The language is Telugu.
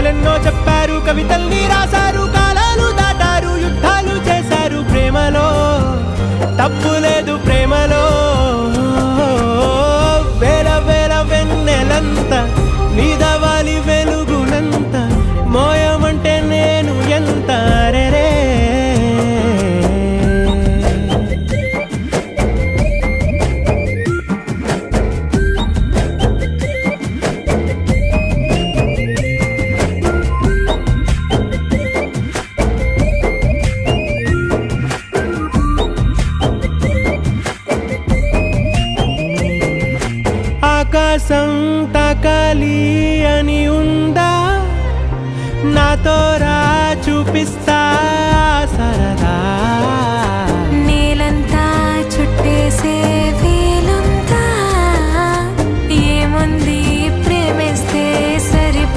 కథలెన్నో చెప్పారు, కవితల్ని రాశారు, కాలాలు దాటారు, యుద్ధాలు చేశారు. ప్రేమలో తప్పు లేదు, ప్రేమలో వేల వేల వెన్నెలంత నీదవాలి వెలుగునంత, మోయమంటే నేను ఎంత రే. ఆకాశం తాకాలి అని ఉందా, నాతో రా చూపిస్తా